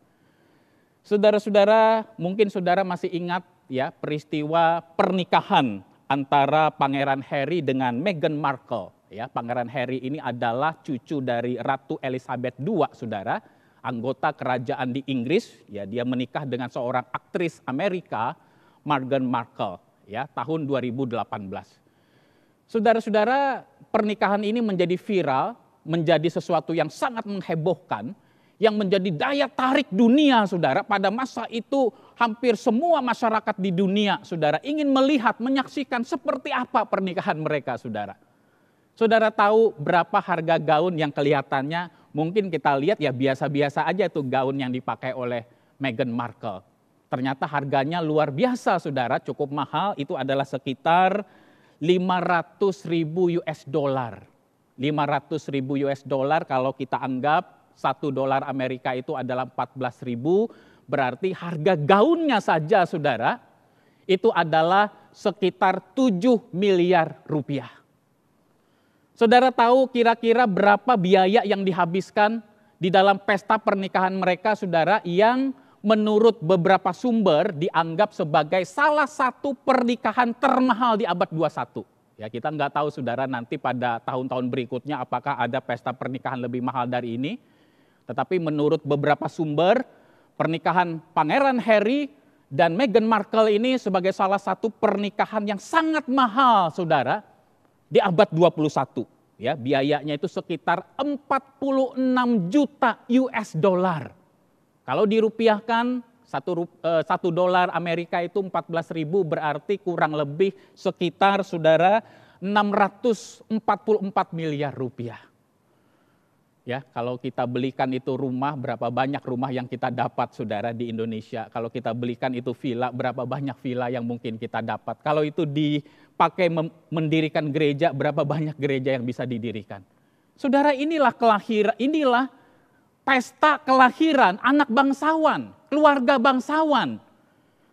Saudara-saudara, mungkin saudara masih ingat ya peristiwa pernikahan antara Pangeran Harry dengan Meghan Markle. Ya, Pangeran Harry ini adalah cucu dari Ratu Elizabeth II, saudara, anggota kerajaan di Inggris. Ya, dia menikah dengan seorang aktris Amerika, Meghan Markle, ya, tahun 2018. Saudara-saudara, pernikahan ini menjadi viral, menjadi sesuatu yang sangat menghebohkan, yang menjadi daya tarik dunia, saudara. Pada masa itu hampir semua masyarakat di dunia, saudara, ingin melihat, menyaksikan seperti apa pernikahan mereka, saudara. Saudara tahu berapa harga gaun yang kelihatannya mungkin kita lihat ya biasa-biasa aja tuh gaun yang dipakai oleh Meghan Markle. Ternyata harganya luar biasa, saudara, cukup mahal, itu adalah sekitar 500.000 US dollar. 500.000 US dollar kalau kita anggap $1 Amerika itu adalah 14.000, berarti harga gaunnya saja, saudara, itu adalah sekitar 7 miliar rupiah. Saudara tahu kira-kira berapa biaya yang dihabiskan di dalam pesta pernikahan mereka, saudara, yang menurut beberapa sumber dianggap sebagai salah satu pernikahan termahal di abad 21. Ya, kita nggak tahu, saudara, nanti pada tahun-tahun berikutnya apakah ada pesta pernikahan lebih mahal dari ini. Tetapi menurut beberapa sumber, pernikahan Pangeran Harry dan Meghan Markle ini sebagai salah satu pernikahan yang sangat mahal, saudara, di abad 21. Ya, biayanya itu sekitar 46 juta US dollar. Kalau dirupiahkan, $1 Amerika itu 14.000, berarti kurang lebih sekitar, saudara, 644 miliar rupiah. Ya, kalau kita belikan itu rumah, berapa banyak rumah yang kita dapat, saudara, di Indonesia. Kalau kita belikan itu villa, berapa banyak villa yang mungkin kita dapat. Kalau itu dipakai mendirikan gereja, berapa banyak gereja yang bisa didirikan. Saudara, inilah pesta kelahiran anak bangsawan, keluarga bangsawan.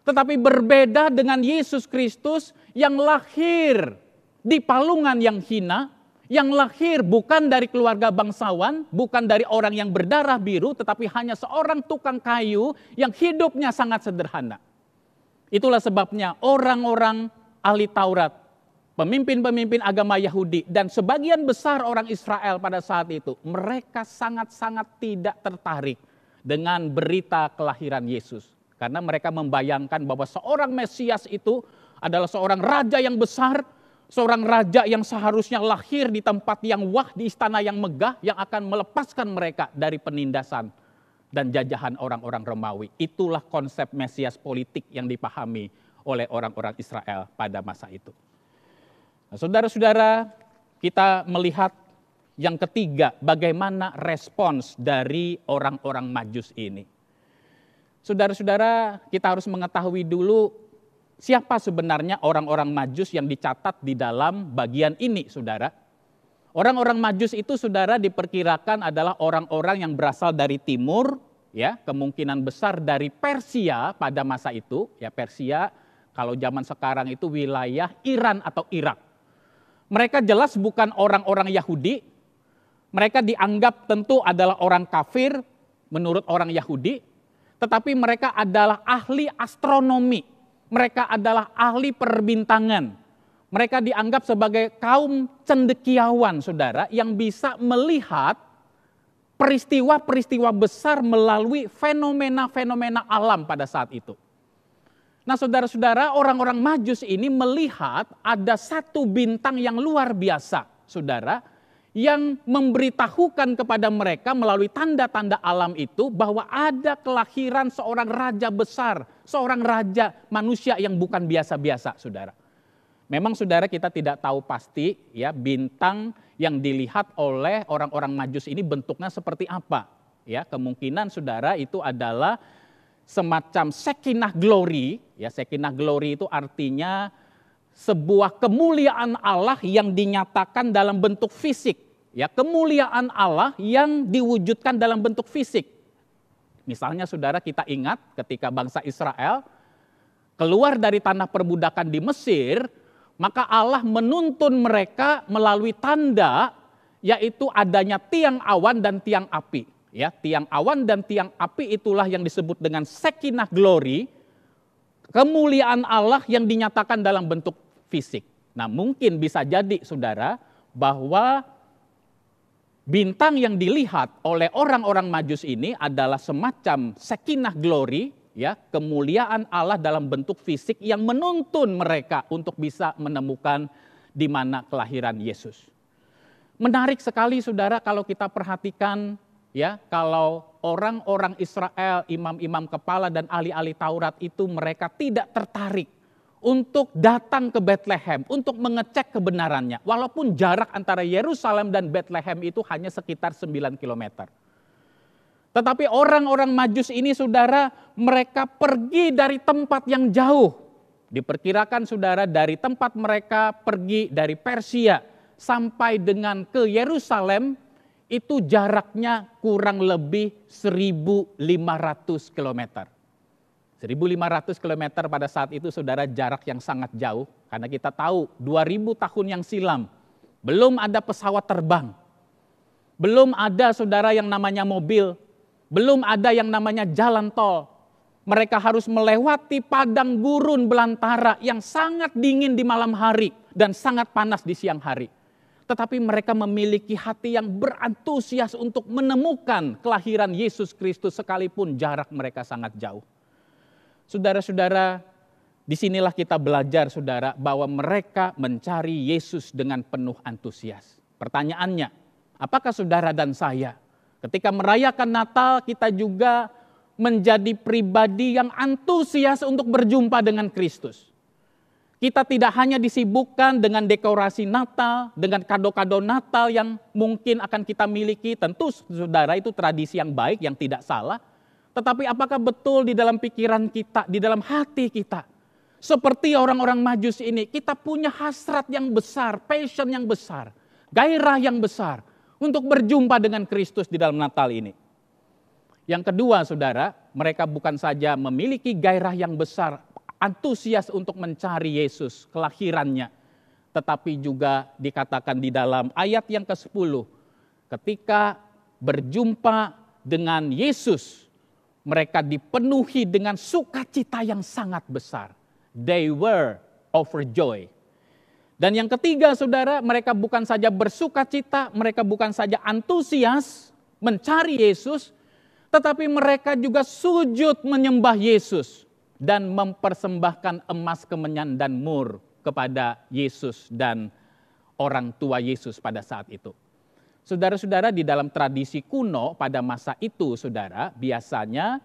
Tetapi berbeda dengan Yesus Kristus yang lahir di palungan yang hina, yang lahir bukan dari keluarga bangsawan, bukan dari orang yang berdarah biru, tetapi hanya seorang tukang kayu yang hidupnya sangat sederhana. Itulah sebabnya orang-orang ahli Taurat, pemimpin-pemimpin agama Yahudi, dan sebagian besar orang Israel pada saat itu, mereka sangat-sangat tidak tertarik dengan berita kelahiran Yesus. Karena mereka membayangkan bahwa seorang Mesias itu adalah seorang raja yang besar, seorang raja yang seharusnya lahir di tempat yang wah, di istana yang megah, yang akan melepaskan mereka dari penindasan dan jajahan orang-orang Romawi. Itulah konsep Mesias politik yang dipahami oleh orang-orang Israel pada masa itu. Nah, saudara-saudara, kita melihat yang ketiga, bagaimana respons dari orang-orang Majus ini. Saudara-saudara, kita harus mengetahui dulu siapa sebenarnya orang-orang Majus yang dicatat di dalam bagian ini, saudara. Orang-orang Majus itu, saudara, diperkirakan adalah orang-orang yang berasal dari timur, ya, kemungkinan besar dari Persia pada masa itu. Ya, Persia kalau zaman sekarang itu wilayah Iran atau Irak. Mereka jelas bukan orang-orang Yahudi. Mereka dianggap tentu adalah orang kafir menurut orang Yahudi. Tetapi mereka adalah ahli astronomi. Mereka adalah ahli perbintangan. Mereka dianggap sebagai kaum cendekiawan, saudara, yang bisa melihat peristiwa-peristiwa besar melalui fenomena-fenomena alam pada saat itu. Nah, saudara-saudara, orang-orang Majus ini melihat ada satu bintang yang luar biasa, saudara, yang memberitahukan kepada mereka melalui tanda-tanda alam itu bahwa ada kelahiran seorang raja besar, seorang raja manusia yang bukan biasa-biasa, saudara. Memang saudara kita tidak tahu pasti ya bintang yang dilihat oleh orang-orang Majus ini bentuknya seperti apa. Ya, kemungkinan saudara itu adalah semacam Shekinah glory. Ya, Shekinah glory itu artinya sebuah kemuliaan Allah yang dinyatakan dalam bentuk fisik. Ya, kemuliaan Allah yang diwujudkan dalam bentuk fisik. Misalnya saudara kita ingat ketika bangsa Israel keluar dari tanah perbudakan di Mesir, maka Allah menuntun mereka melalui tanda yaitu adanya tiang awan dan tiang api. Ya, tiang awan dan tiang api itulah yang disebut dengan Shekinah glory, kemuliaan Allah yang dinyatakan dalam bentuk fisik. Nah, mungkin bisa jadi saudara bahwa bintang yang dilihat oleh orang-orang Majus ini adalah semacam Shekinah glory, ya, kemuliaan Allah dalam bentuk fisik yang menuntun mereka untuk bisa menemukan di mana kelahiran Yesus. Menarik sekali saudara kalau kita perhatikan ya, kalau orang-orang Israel, imam-imam kepala dan ahli-ahli Taurat itu mereka tidak tertarik untuk datang ke Bethlehem untuk mengecek kebenarannya. Walaupun jarak antara Yerusalem dan Bethlehem itu hanya sekitar 9 kilometer. Tetapi orang-orang Majus ini saudara, mereka pergi dari tempat yang jauh. Diperkirakan saudara dari tempat mereka pergi dari Persia sampai dengan ke Yerusalem, itu jaraknya kurang lebih 1.500 km. 1.500 km pada saat itu saudara jarak yang sangat jauh. Karena kita tahu 2000 tahun yang silam belum ada pesawat terbang. Belum ada saudara yang namanya mobil. Belum ada yang namanya jalan tol. Mereka harus melewati padang gurun belantara yang sangat dingin di malam hari dan sangat panas di siang hari. Tetapi mereka memiliki hati yang berantusias untuk menemukan kelahiran Yesus Kristus sekalipun jarak mereka sangat jauh. Saudara-saudara, disinilah kita belajar saudara bahwa mereka mencari Yesus dengan penuh antusias. Pertanyaannya, apakah saudara dan saya ketika merayakan Natal kita juga menjadi pribadi yang antusias untuk berjumpa dengan Kristus? Kita tidak hanya disibukkan dengan dekorasi Natal, dengan kado-kado Natal yang mungkin akan kita miliki. Tentu saudara itu tradisi yang baik, yang tidak salah. Tetapi apakah betul di dalam pikiran kita, di dalam hati kita, seperti orang-orang Majus ini, kita punya hasrat yang besar, passion yang besar, gairah yang besar untuk berjumpa dengan Kristus di dalam Natal ini. Yang kedua saudara, mereka bukan saja memiliki gairah yang besar, antusias untuk mencari Yesus, kelahirannya. Tetapi juga dikatakan di dalam ayat yang ke-10, ketika berjumpa dengan Yesus, mereka dipenuhi dengan sukacita yang sangat besar. They were overjoyed. Dan yang ketiga saudara, mereka bukan saja bersukacita, mereka bukan saja antusias mencari Yesus, tetapi mereka juga sujud menyembah Yesus dan mempersembahkan emas, kemenyan, dan mur kepada Yesus dan orang tua Yesus pada saat itu. Saudara-saudara, di dalam tradisi kuno pada masa itu saudara, biasanya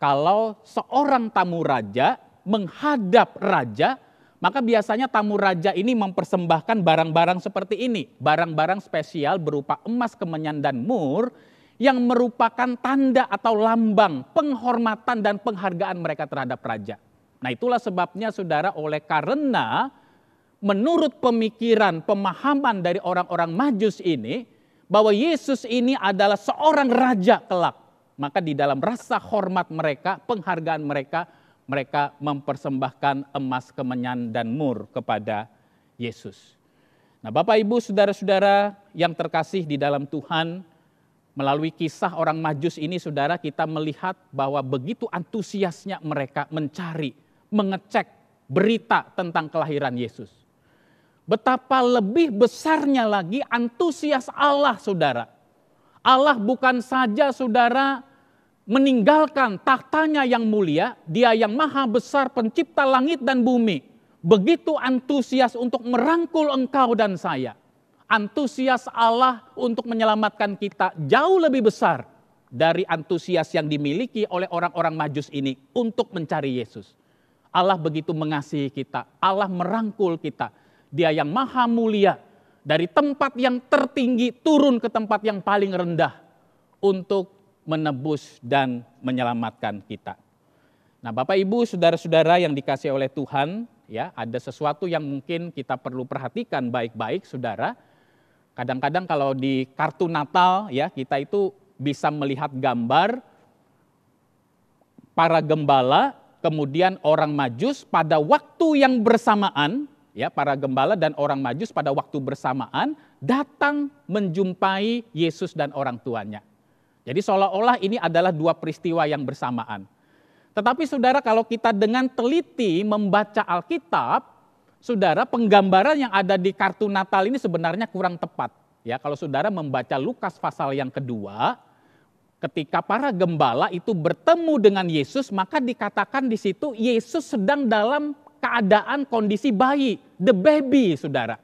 kalau seorang tamu raja menghadap raja, maka biasanya tamu raja ini mempersembahkan barang-barang seperti ini. Barang-barang spesial berupa emas, kemenyan, dan mur yang merupakan tanda atau lambang penghormatan dan penghargaan mereka terhadap raja. Nah itulah sebabnya saudara, oleh karena menurut pemikiran, pemahaman dari orang-orang Majus ini, bahwa Yesus ini adalah seorang raja kelak. Maka di dalam rasa hormat mereka, penghargaan mereka, mereka mempersembahkan emas, kemenyan, dan mur kepada Yesus. Nah Bapak Ibu, saudara-saudara yang terkasih di dalam Tuhan, melalui kisah orang Majus ini saudara, kita melihat bahwa begitu antusiasnya mereka mencari, mengecek berita tentang kelahiran Yesus. Betapa lebih besarnya lagi antusias Allah saudara. Allah bukan saja saudara meninggalkan tahtanya yang mulia, Dia yang maha besar pencipta langit dan bumi, begitu antusias untuk merangkul engkau dan saya. Antusias Allah untuk menyelamatkan kita jauh lebih besar dari antusias yang dimiliki oleh orang-orang Majus ini untuk mencari Yesus. Allah begitu mengasihi kita, Allah merangkul kita, Dia yang maha mulia, dari tempat yang tertinggi turun ke tempat yang paling rendah untuk menebus dan menyelamatkan kita. Nah, Bapak Ibu, saudara-saudara yang dikasihi oleh Tuhan, ya, ada sesuatu yang mungkin kita perlu perhatikan baik-baik, saudara. Kadang-kadang kalau di kartu Natal, ya, kita itu bisa melihat gambar para gembala, kemudian orang Majus pada waktu yang bersamaan, ya, para gembala dan orang Majus pada waktu bersamaan datang menjumpai Yesus dan orang tuanya. Jadi seolah-olah ini adalah dua peristiwa yang bersamaan. Tetapi saudara, kalau kita dengan teliti membaca Alkitab, saudara, penggambaran yang ada di kartu Natal ini sebenarnya kurang tepat. Ya, kalau saudara membaca Lukas pasal yang kedua, ketika para gembala itu bertemu dengan Yesus, maka dikatakan di situ Yesus sedang dalam keadaan kondisi bayi, the baby, saudara.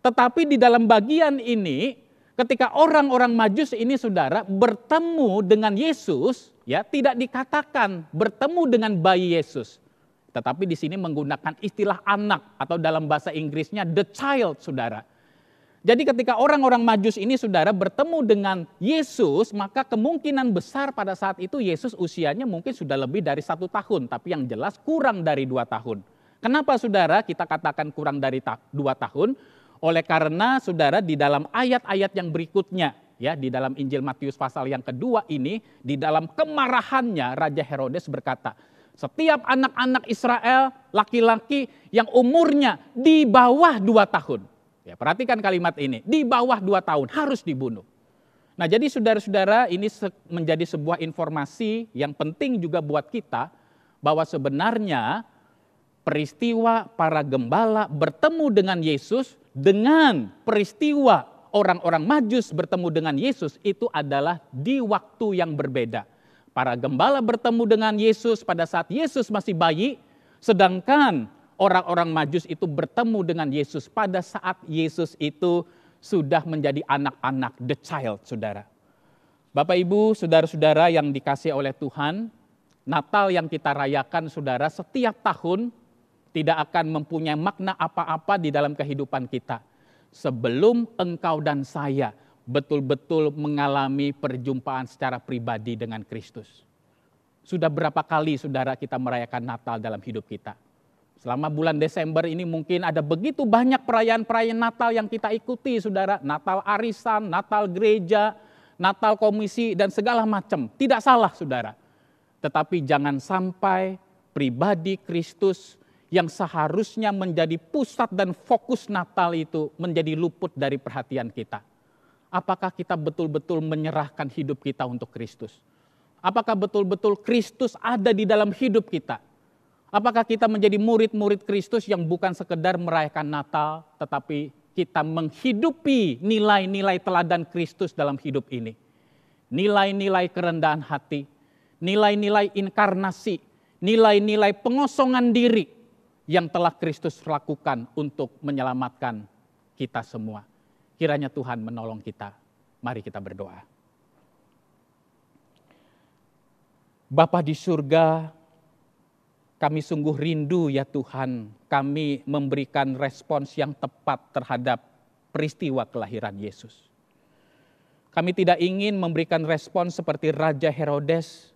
Tetapi di dalam bagian ini, ketika orang-orang Majus ini, saudara, bertemu dengan Yesus, ya, tidak dikatakan bertemu dengan bayi Yesus. Tetapi di sini menggunakan istilah anak atau dalam bahasa Inggrisnya the child, saudara. Jadi ketika orang-orang Majus ini, saudara, bertemu dengan Yesus, maka kemungkinan besar pada saat itu Yesus usianya mungkin sudah lebih dari 1 tahun, tapi yang jelas kurang dari 2 tahun. Kenapa, saudara, kita katakan kurang dari 2 tahun? Oleh karena, saudara, di dalam ayat-ayat yang berikutnya, ya, di dalam Injil Matius pasal yang kedua ini, di dalam kemarahannya Raja Herodes berkata, setiap anak-anak Israel laki-laki yang umurnya di bawah 2 tahun. Ya, perhatikan kalimat ini, di bawah 2 tahun harus dibunuh. Nah, jadi saudara-saudara, ini menjadi sebuah informasi yang penting juga buat kita, bahwa sebenarnya peristiwa para gembala bertemu dengan Yesus dengan peristiwa orang-orang Majus bertemu dengan Yesus itu adalah di waktu yang berbeda. Para gembala bertemu dengan Yesus pada saat Yesus masih bayi, sedangkan orang-orang Majus itu bertemu dengan Yesus pada saat Yesus itu sudah menjadi anak-anak, the child, saudara. Bapak, Ibu, saudara-saudara yang dikasihi oleh Tuhan, Natal yang kita rayakan, saudara, setiap tahun tidak akan mempunyai makna apa-apa di dalam kehidupan kita sebelum engkau dan saya betul-betul mengalami perjumpaan secara pribadi dengan Kristus. Sudah berapa kali, saudara, kita merayakan Natal dalam hidup kita? Selama bulan Desember ini mungkin ada begitu banyak perayaan-perayaan Natal yang kita ikuti, saudara. Natal arisan, Natal gereja, Natal komisi, dan segala macam. Tidak salah, saudara. Tetapi jangan sampai pribadi Kristus yang seharusnya menjadi pusat dan fokus Natal itu menjadi luput dari perhatian kita. Apakah kita betul-betul menyerahkan hidup kita untuk Kristus? Apakah betul-betul Kristus ada di dalam hidup kita? Apakah kita menjadi murid-murid Kristus yang bukan sekedar merayakan Natal, tetapi kita menghidupi nilai-nilai teladan Kristus dalam hidup ini? Nilai-nilai kerendahan hati, nilai-nilai inkarnasi, nilai-nilai pengosongan diri yang telah Kristus lakukan untuk menyelamatkan kita semua. Kiranya Tuhan menolong kita. Mari kita berdoa. Bapa di surga, kami sungguh rindu ya Tuhan, kami memberikan respons yang tepat terhadap peristiwa kelahiran Yesus. Kami tidak ingin memberikan respons seperti Raja Herodes.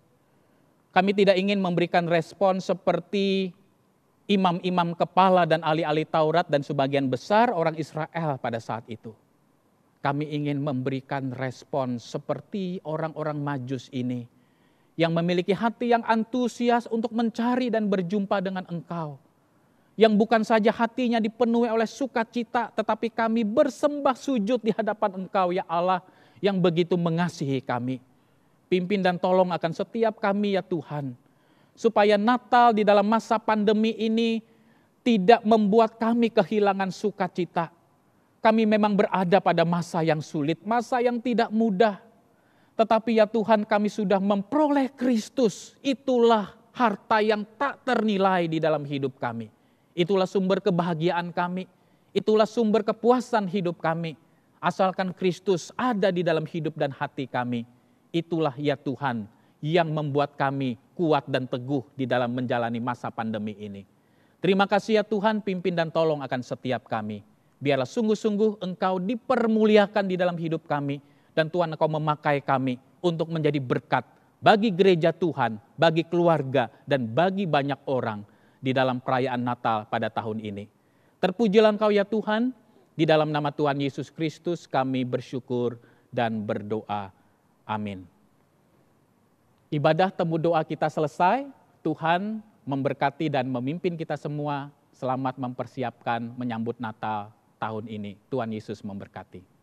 Kami tidak ingin memberikan respons seperti imam-imam kepala dan ahli-ahli Taurat dan sebagian besar orang Israel pada saat itu. Kami ingin memberikan respons seperti orang-orang Majus ini, yang memiliki hati yang antusias untuk mencari dan berjumpa dengan Engkau. Yang bukan saja hatinya dipenuhi oleh sukacita, tetapi kami bersembah sujud di hadapan Engkau, ya Allah, yang begitu mengasihi kami. Pimpin dan tolong akan setiap kami, ya Tuhan, supaya Natal di dalam masa pandemi ini tidak membuat kami kehilangan sukacita. Kami memang berada pada masa yang sulit, masa yang tidak mudah. Tetapi ya Tuhan, kami sudah memperoleh Kristus. Itulah harta yang tak ternilai di dalam hidup kami. Itulah sumber kebahagiaan kami. Itulah sumber kepuasan hidup kami. Asalkan Kristus ada di dalam hidup dan hati kami. Itulah ya Tuhan yang membuat kami kuat dan teguh di dalam menjalani masa pandemi ini. Terima kasih ya Tuhan, pimpin dan tolong akan setiap kami. Biarlah sungguh-sungguh Engkau dipermuliakan di dalam hidup kami. Dan Tuhan, Engkau memakai kami untuk menjadi berkat bagi gereja Tuhan, bagi keluarga, dan bagi banyak orang di dalam perayaan Natal pada tahun ini. Terpujilah Engkau ya Tuhan, di dalam nama Tuhan Yesus Kristus kami bersyukur dan berdoa. Amin. Ibadah temu doa kita selesai, Tuhan memberkati dan memimpin kita semua selamat mempersiapkan menyambut Natal tahun ini. Tuhan Yesus memberkati.